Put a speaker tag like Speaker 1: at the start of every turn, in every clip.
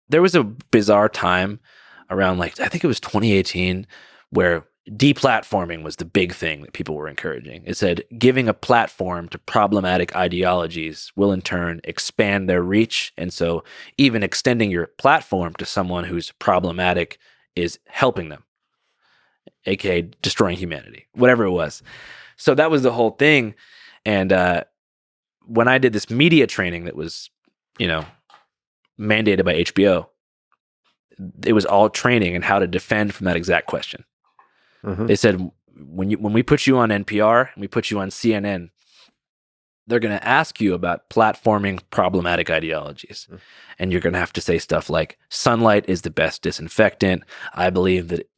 Speaker 1: there was a bizarre time around like, I think it was 2018, where deplatforming was the big thing that people were encouraging. It said giving a platform to problematic ideologies will in turn expand their reach. And so even extending your platform to someone who's problematic is helping them, aka destroying humanity, whatever it was. So that was the whole thing. And when I did this media training that was, mandated by HBO, it was all training in how to defend from that exact question. Mm-hmm. They said, when we put you on NPR and we put you on CNN, they're going to ask you about platforming problematic ideologies. Mm-hmm. And you're going to have to say stuff like, sunlight is the best disinfectant. I believe that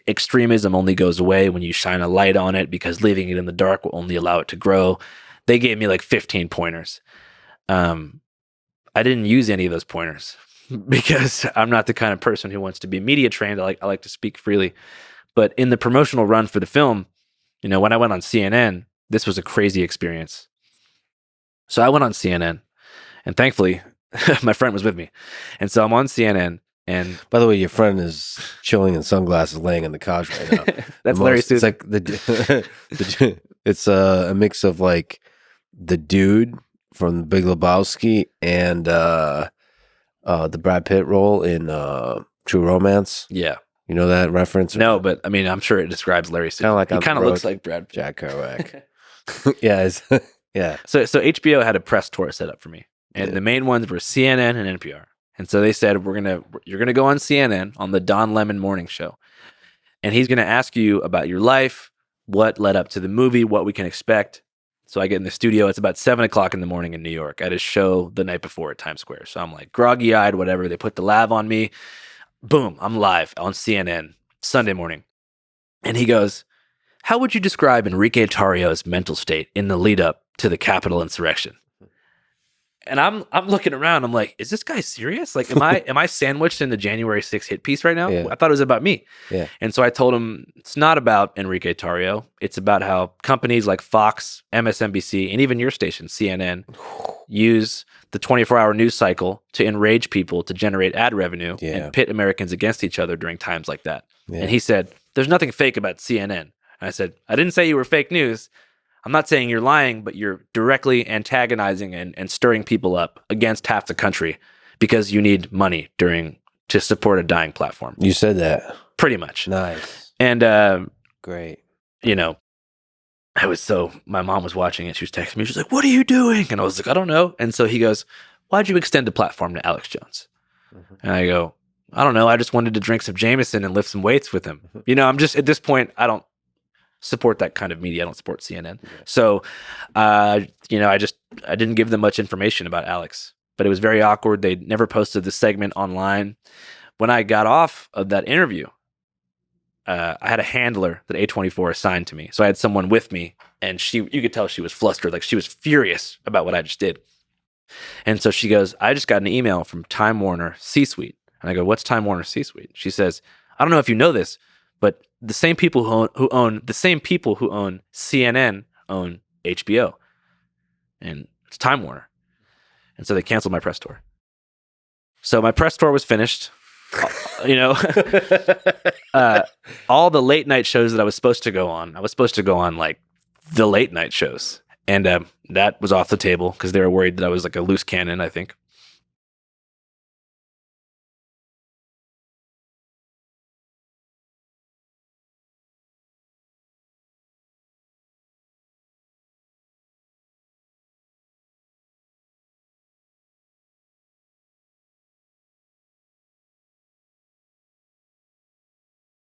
Speaker 1: extremism only goes away when you shine a light on it, because leaving it in the dark will only allow it to grow. They gave me like 15 pointers. I didn't use any of those pointers because I'm not the kind of person who wants to be media trained. I like to speak freely. But in the promotional run for the film, when I went on CNN, this was a crazy experience. So I went on CNN, and thankfully, my friend was with me. And so I'm on CNN. And
Speaker 2: by the way, your friend is chilling in sunglasses, laying on the couch right now.
Speaker 1: That's Larry Suit.
Speaker 2: It's like it's a mix of like the dude from The Big Lebowski and the Brad Pitt role in True Romance.
Speaker 1: Yeah.
Speaker 2: You know that reference?
Speaker 1: No, but I mean, I'm sure it describes Larry Suit. He kind of looks like Brad Pitt.
Speaker 2: Jack Kerouac. Yeah. Yeah.
Speaker 1: So HBO had a press tour set up for me. And the main ones were CNN and NPR. And so they said, you're gonna go on CNN on the Don Lemon morning show. And he's gonna ask you about your life, what led up to the movie, what we can expect. So I get in the studio. It's about 7:00 in the morning in New York. I had a show the night before at Times Square. So I'm like groggy-eyed, whatever. They put the lav on me. Boom, I'm live on CNN Sunday morning. And he goes, how would you describe Enrique Tarrio's mental state in the lead up to the Capitol insurrection? And I'm looking around. I'm like, is this guy serious? Like, am I sandwiched in the January 6th hit piece right now?
Speaker 2: Yeah.
Speaker 1: I thought it was about me.
Speaker 2: Yeah.
Speaker 1: And so I told him it's not about Enrique Tarrio. It's about how companies like Fox, MSNBC, and even your station, CNN, use the 24-hour news cycle to enrage people to generate ad revenue and pit Americans against each other during times like that. Yeah. And he said, there's nothing fake about CNN. And I said, I didn't say you were fake news. I'm not saying you're lying, but you're directly antagonizing and stirring people up against half the country because you need money to support a dying platform.
Speaker 2: You said that.
Speaker 1: Pretty much.
Speaker 2: Nice.
Speaker 1: And
Speaker 2: great.
Speaker 1: My mom was watching it. She was texting me. She's like, what are you doing? And I was like, I don't know. And so he goes, why'd you extend the platform to Alex Jones? Mm-hmm. And I go, I don't know. I just wanted to drink some Jameson and lift some weights with him. I'm just, at this point, I don't support that kind of media. I don't support CNN. Yeah. So, I didn't give them much information about Alex, but it was very awkward. They never posted the segment online. When I got off of that interview, I had a handler that A24 assigned to me. So I had someone with me, and you could tell she was flustered. Like, she was furious about what I just did. And so she goes, I just got an email from Time Warner C-Suite. And I go, what's Time Warner C-Suite? She says, I don't know if you know this, but the same people who own CNN own HBO, and it's Time Warner. And so they canceled my press tour. So my press tour was finished. All the late night shows that I was supposed to go on like the late night shows, and that was off the table because they were worried that I was like a loose cannon, I think.